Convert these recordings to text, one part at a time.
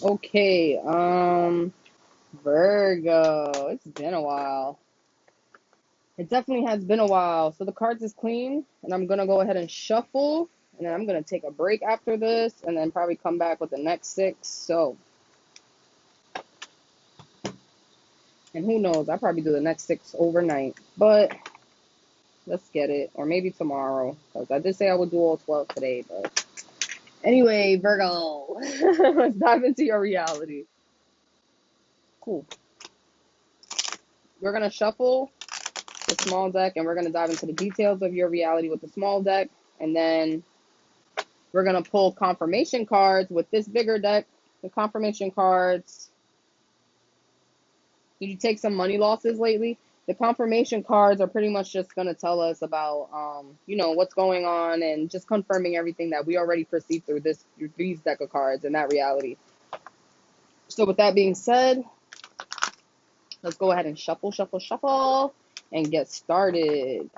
Okay, Virgo. It's been a while. It definitely has been a while. So the cards is clean, and I'm gonna go ahead and shuffle, and then I'm gonna take a break after this, and then probably come back with the next six. So, and who knows? I'll probably do the next six overnight, but let's get it, or maybe tomorrow, because I did say I would do all 12 today. But anyway, Virgo, let's dive into your reality. Cool. We're gonna shuffle the small deck, and we're going to dive into the details of your reality with the small deck, and then we're going to pull confirmation cards with this bigger deck. The confirmation cards, did you take some money losses lately? The confirmation cards are pretty much just going to tell us about what's going on, and just confirming everything that we already perceived through these deck of cards and that reality. So with that being said, let's go ahead and shuffle and get started.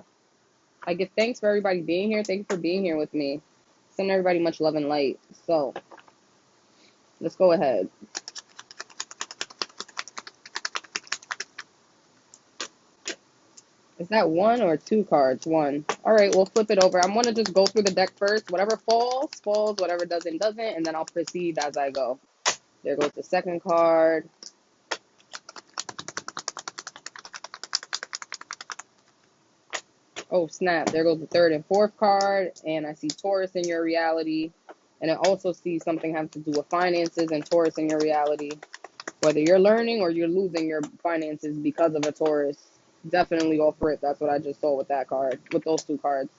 I give thanks for everybody being here. Thank you for being here with me. Send everybody much love and light. So, let's go ahead. Is that one or two cards? One. All right, we'll flip it over. I'm going to just go through the deck first. Whatever falls, falls. Whatever doesn't, doesn't. And then I'll proceed as I go. There goes the second card. Oh, snap. There goes the third and fourth card. And I see Taurus in your reality. And I also see something having to do with finances and Taurus in your reality. Whether you're learning or you're losing your finances because of a Taurus, definitely go for it. That's what I just saw with that card, with those two cards.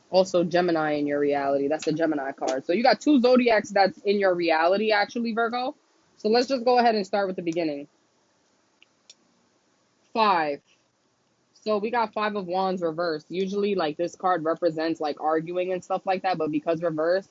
Also Gemini in your reality. That's the Gemini card. So you got two zodiacs that's in your reality, actually, Virgo. So let's just go ahead and start with the beginning. Five. So we got Five of Wands reversed. Usually, like, this card represents like arguing and stuff like that, but because reversed,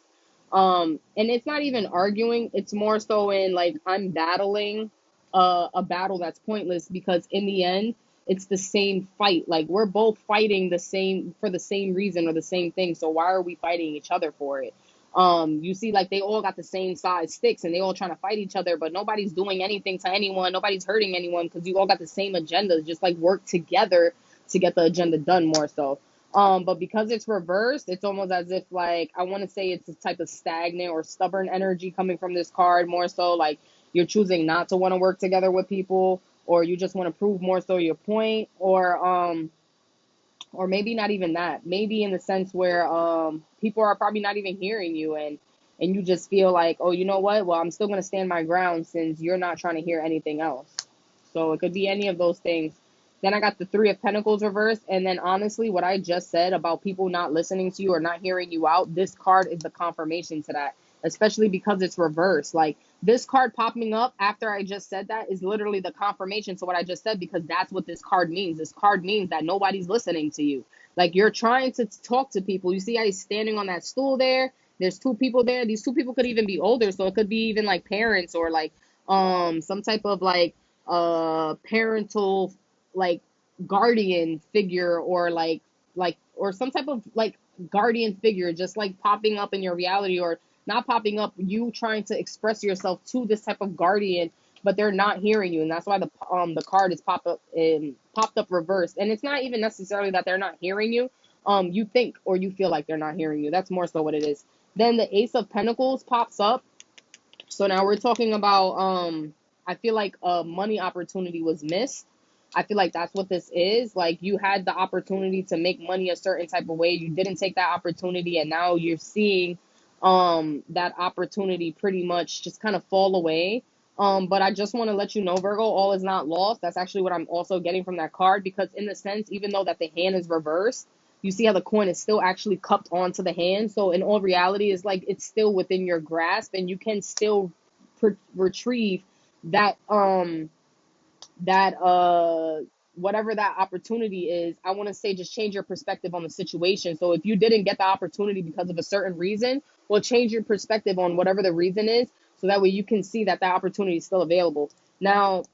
and it's not even arguing, it's more so in like I'm battling a battle that's pointless, because in the end it's the same fight. Like, we're both fighting the same for the same reason or the same thing. So why are we fighting each other for it? You see, like, they all got the same size sticks and they all trying to fight each other, but nobody's doing anything to anyone. Nobody's hurting anyone, because you all got the same agendas. Just like work together to get the agenda done more so. But because it's reversed, it's almost as if, like, I want to say it's a type of stagnant or stubborn energy coming from this card, more so like you're choosing not to want to work together with people, or you just want to prove more so your point, or maybe not even that. Maybe in the sense where people are probably not even hearing you, and you just feel like, oh, you know what? Well, I'm still going to stand my ground since you're not trying to hear anything else. So it could be any of those things. Then I got the Three of Pentacles reversed. And then honestly, what I just said about people not listening to you or not hearing you out, this card is the confirmation to that, especially because it's reversed. Like, this card popping up after I just said that is literally the confirmation to what I just said, because that's what this card means. This card means that nobody's listening to you. Like, you're trying to talk to people. You see how he's standing on that stool there? There's two people there. These two people could even be older, so it could be even like parents, or like some type of like parental, like, guardian figure, or like or some type of like guardian figure just like popping up in your reality, or not popping up, you trying to express yourself to this type of guardian, but they're not hearing you. And that's why the card is popped up reversed. And it's not even necessarily that they're not hearing you. You think or you feel like they're not hearing you. That's more so what it is. Then the Ace of Pentacles pops up. So now we're talking about I feel like a money opportunity was missed. I feel like that's what this is. Like, you had the opportunity to make money a certain type of way. You didn't take that opportunity, and now you're seeing that opportunity pretty much just kind of fall away. But I just want to let you know, Virgo, all is not lost. That's actually what I'm also getting from that card, because in the sense, even though that the hand is reversed, you see how the coin is still actually cupped onto the hand. So in all reality, it's like it's still within your grasp, and you can still retrieve that whatever that opportunity is. I want to say, just change your perspective on the situation. So if you didn't get the opportunity because of a certain reason, well, change your perspective on whatever the reason is, so that way you can see that that opportunity is still available. Now,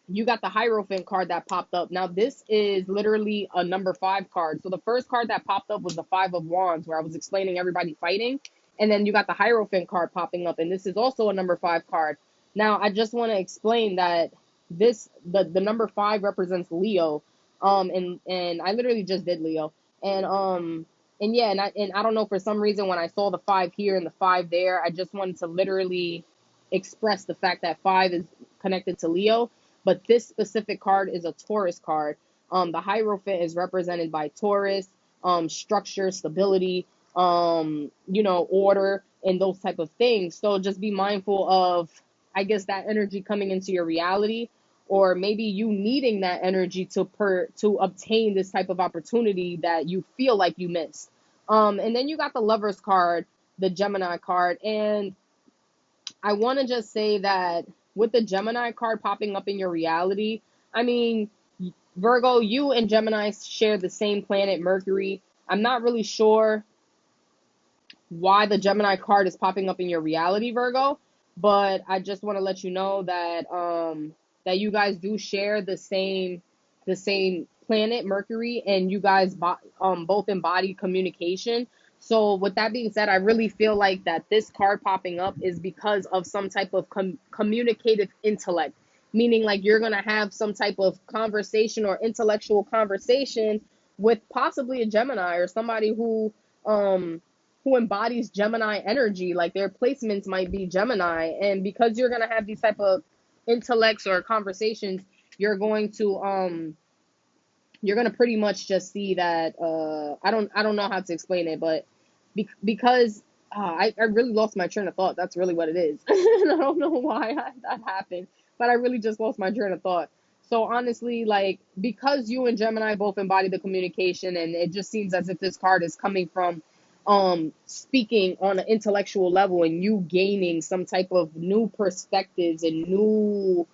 you got the Hierophant card that popped up. Now, this is literally a number 5 card. So the first card that popped up was the 5 of Wands, where I was explaining everybody fighting. And then you got the Hierophant card popping up, and this is also a number 5 card. Now, I just want to explain that the number 5 represents Leo. And I literally just did Leo. And yeah, and I don't know, for some reason when I saw the 5 here and the 5 there, I just wanted to literally express the fact that 5 is connected to Leo. But this specific card is a Taurus card. The Hierophant is represented by Taurus, structure, stability, order, and those type of things. So just be mindful of, I guess, that energy coming into your reality, or maybe you needing that energy to obtain this type of opportunity that you feel like you missed. And then you got the Lovers card, the Gemini card, and I want to just say that with the Gemini card popping up in your reality, I mean, Virgo, you and Gemini share the same planet, Mercury. I'm not really sure why the Gemini card is popping up in your reality, Virgo, but I just want to let you know that that you guys do share the same planet, Mercury, and you guys both embody communication. So with that being said, I really feel like that this card popping up is because of some type of communicative intellect, meaning like you're going to have some type of conversation or intellectual conversation with possibly a Gemini or somebody who embodies Gemini energy. Like their placements might be Gemini, and because you're going to have these type of intellects or conversations, you're going to pretty much just see that I don't know how to explain it, but because I really lost my train of thought. That's really what it is. And I don't know why that happened, but I really just lost my train of thought. So honestly, like, because you and Gemini both embody the communication, and it just seems as if this card is coming from speaking on an intellectual level, and you gaining some type of new perspectives and new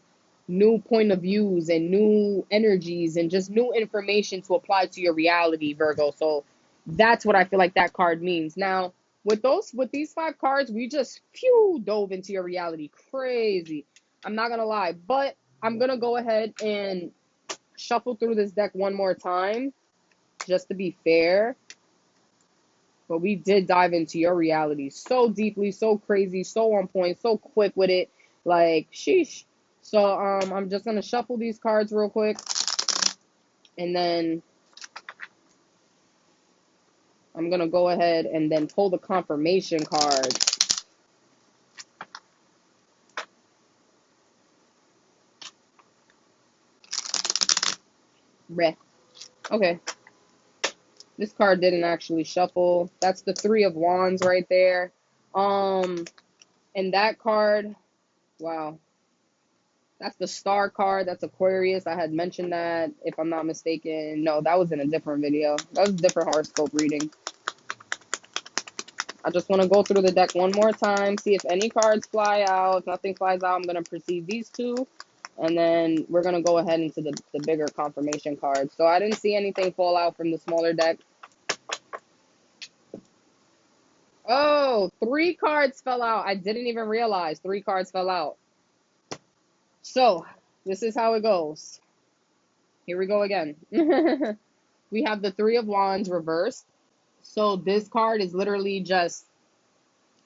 point of views and new energies and just new information to apply to your reality, Virgo. So that's what I feel like that card means. Now, with these 5 cards, we just dove into your reality. Crazy. I'm not gonna lie, but I'm gonna go ahead and shuffle through this deck one more time, just to be fair. But we did dive into your reality so deeply, so crazy, so on point, so quick with it. Like, sheesh. So I'm just gonna shuffle these cards real quick, and then I'm gonna go ahead and then pull the confirmation card. Bleh. Okay. This card didn't actually shuffle. That's the 3 of Wands right there. And that card, wow. That's the Star card. That's Aquarius. I had mentioned that, if I'm not mistaken. No, that was in a different video. That was a different horoscope reading. I just want to go through the deck one more time, see if any cards fly out. If nothing flies out, I'm going to proceed these 2. And then we're going to go ahead into the bigger confirmation cards. So I didn't see anything fall out from the smaller deck. Oh, 3 cards fell out. I didn't even realize 3 cards fell out. So this is how it goes. Here we go again. We have the 3 of Wands reversed. So this card is literally just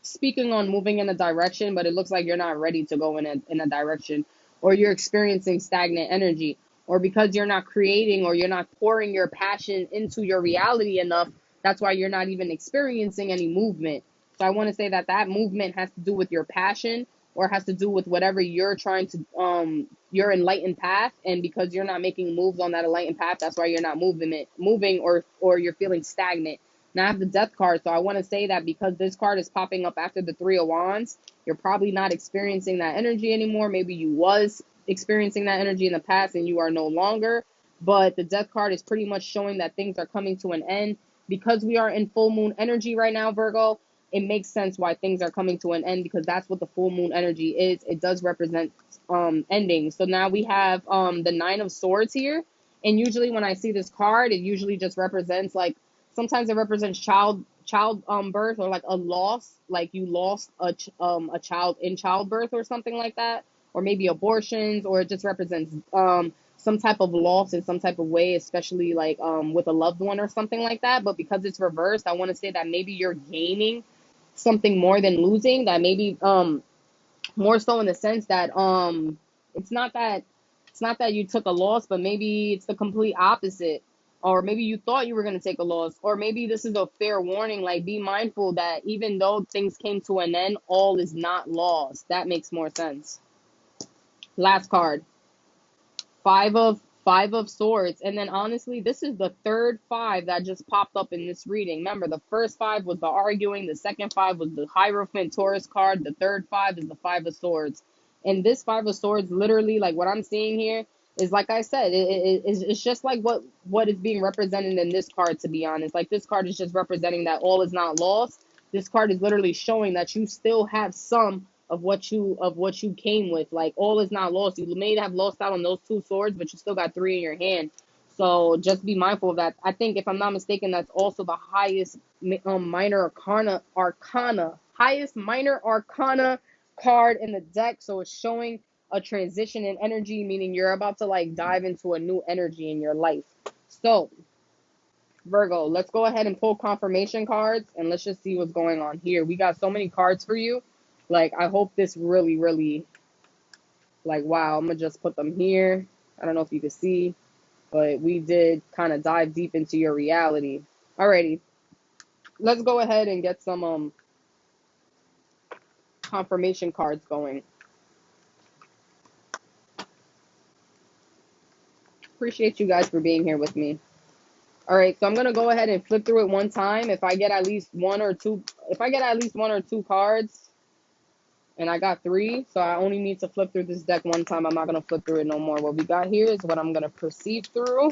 speaking on moving in a direction, but it looks like you're not ready to go in a direction, or you're experiencing stagnant energy, or because you're not creating or you're not pouring your passion into your reality enough, that's why you're not even experiencing any movement. So I want to say that that movement has to do with your passion, or has to do with whatever you're trying to your enlightened path, and because you're not making moves on that enlightened path, that's why you're not moving, or you're feeling stagnant. Now I have the Death card, so I want to say that because this card is popping up after the 3 of Wands, you're probably not experiencing that energy anymore. Maybe you was experiencing that energy in the past and you are no longer. But the Death card is pretty much showing that things are coming to an end. Because we are in full moon energy right now, Virgo, it makes sense why things are coming to an end, because that's what the full moon energy is. It does represent ending. So now we have the 9 of Swords here. And usually when I see this card, it usually just represents, like, sometimes it represents child birth, or like a loss, like you lost a child in childbirth or something like that, or maybe abortions, or it just represents some type of loss in some type of way, especially like with a loved one or something like that. But because it's reversed, I want to say that maybe you're gaining something more than losing. That maybe more so in the sense that it's not that you took a loss, but maybe it's the complete opposite. Or maybe you thought you were going to take a loss, or maybe this is a fair warning, like be mindful that even though things came to an end, all is not lost. That makes more sense. Last card, five of swords. And then honestly, this is the third five that just popped up in this reading. Remember, the first five was the arguing, the second five was the Hierophant Taurus card, the third five is the five of swords. And this five of swords, literally, like what I'm seeing here is, like I said, it's just like what is being represented in this card, to be honest. Like, this card is just representing that all is not lost. This card is literally showing that you still have some of what you came with. Like, all is not lost. You may have lost out on those two swords, but you still got three in your hand. So just be mindful of that. I think, if I'm not mistaken, that's also the highest highest minor arcana card in the deck. So it's showing a transition in energy, meaning you're about to like dive into a new energy in your life. So Virgo, let's go ahead and pull confirmation cards, and let's just see what's going on here. We got so many cards for you. Like, I hope this really, really, like, wow, I'm going to just put them here. I don't know if you can see, but we did kind of dive deep into your reality. Alrighty, let's go ahead and get some confirmation cards going. Appreciate you guys for being here with me. All right, so I'm going to go ahead and flip through it one time. If I get at least one or two cards, and I got three, so I only need to flip through this deck one time. I'm not going to flip through it no more. What we got here is what I'm going to proceed through.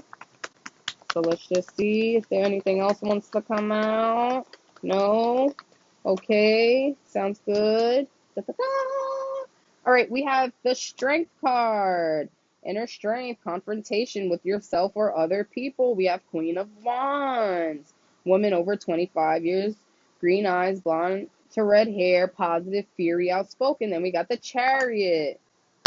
So let's just see if there anything else wants to come out. No. Okay, sounds good. Da-da-da. All right, we have the Strength card. Inner strength, confrontation with yourself or other people. We have Queen of Wands. Woman over 25 years, green eyes, blonde to red hair, positive, fiery, outspoken. Then we got the Chariot.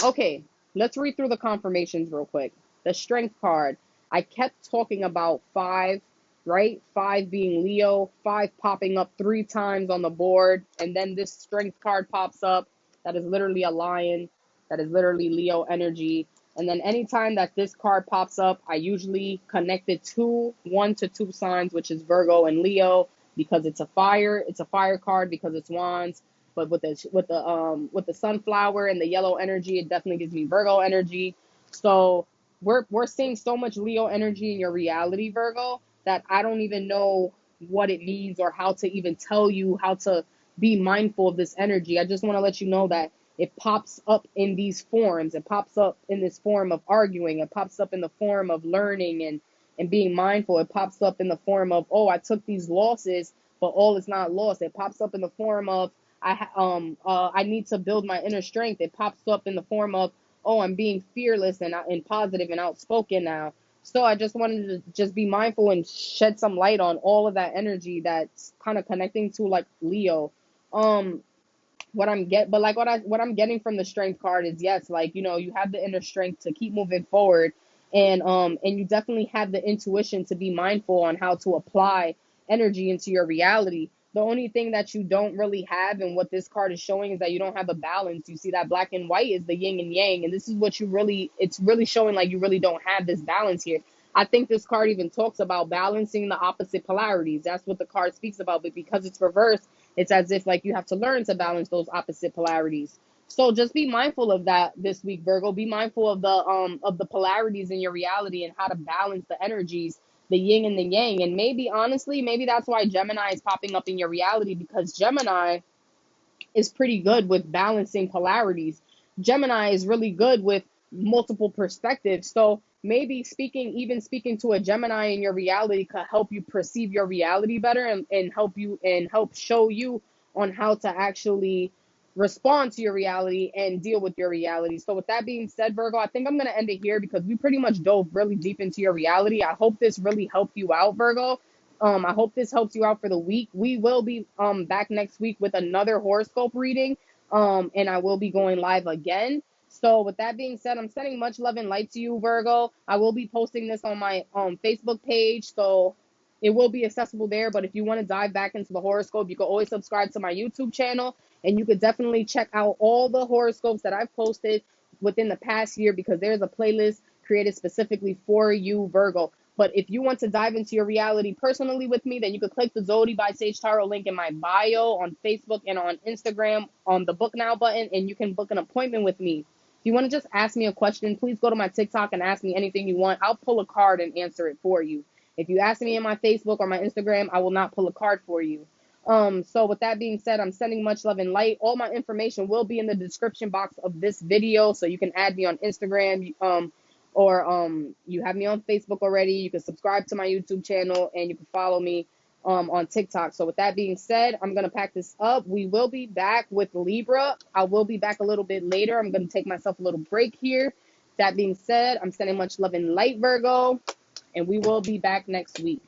Okay, let's read through the confirmations real quick. The Strength card. I kept talking about 5, right? 5 being Leo, 5 popping up 3 times on the board, and then this Strength card pops up. That is literally a lion. That is literally Leo energy. And then anytime that this card pops up, I usually connect it to 1 to 2 signs, which is Virgo and Leo, because it's a fire. It's a fire card because it's wands. But with the sunflower and the yellow energy, it definitely gives me Virgo energy. So we're seeing so much Leo energy in your reality, Virgo, that I don't even know what it means or how to even tell you how to be mindful of this energy. I just want to let you know that it pops up in these forms. It pops up in this form of arguing. It pops up in the form of learning and being mindful. It pops up in the form of, oh, I took these losses, but all is not lost. It pops up in the form of, I need to build my inner strength. It pops up in the form of, oh, I'm being fearless and positive and outspoken now. So I just wanted to just be mindful and shed some light on all of that energy that's kind of connecting to like Leo. What I'm getting from the Strength card is, yes, like, you know, you have the inner strength to keep moving forward, and you definitely have the intuition to be mindful on how to apply energy into your reality. The only thing that you don't really have, and what this card is showing, is that you don't have a balance. You see that black and white is the yin and yang, and this is what it's really showing, like, you really don't have this balance here. I think this card even talks about balancing the opposite polarities. That's what the card speaks about, but because it's reversed, it's as if like you have to learn to balance those opposite polarities. So just be mindful of that this week, Virgo. Be mindful of the polarities in your reality and how to balance the energies, the yin and the yang. And maybe, honestly, maybe that's why Gemini is popping up in your reality, because Gemini is pretty good with balancing polarities. Gemini is really good with multiple perspectives. So maybe speaking to a Gemini in your reality could help you perceive your reality better, and help show you on how to actually respond to your reality and deal with your reality. So with that being said, Virgo, I think I'm going to end it here because we pretty much dove really deep into your reality. I hope this really helped you out, Virgo. I hope this helps you out for the week. We will be back next week with another horoscope reading, and I will be going live again. So with that being said, I'm sending much love and light to you, Virgo. I will be posting this on my Facebook page, so it will be accessible there. But if you want to dive back into the horoscope, you can always subscribe to my YouTube channel, and you could definitely check out all the horoscopes that I've posted within the past year, because there's a playlist created specifically for you, Virgo. But if you want to dive into your reality personally with me, then you could click the Zodi by Sage Tarot link in my bio on Facebook and on Instagram on the Book Now button, and you can book an appointment with me. If you want to just ask me a question, please go to my TikTok and ask me anything you want. I'll pull a card and answer it for you. If you ask me in my Facebook or my Instagram, I will not pull a card for you. So with that being said, I'm sending much love and light. All my information will be in the description box of this video, so you can add me on Instagram, or you have me on Facebook already. You can subscribe to my YouTube channel, and you can follow me on TikTok. So with that being said, I'm going to pack this up. We will be back with Libra. I will be back a little bit later. I'm going to take myself a little break here. That being said, I'm sending much love and light, Virgo, and we will be back next week.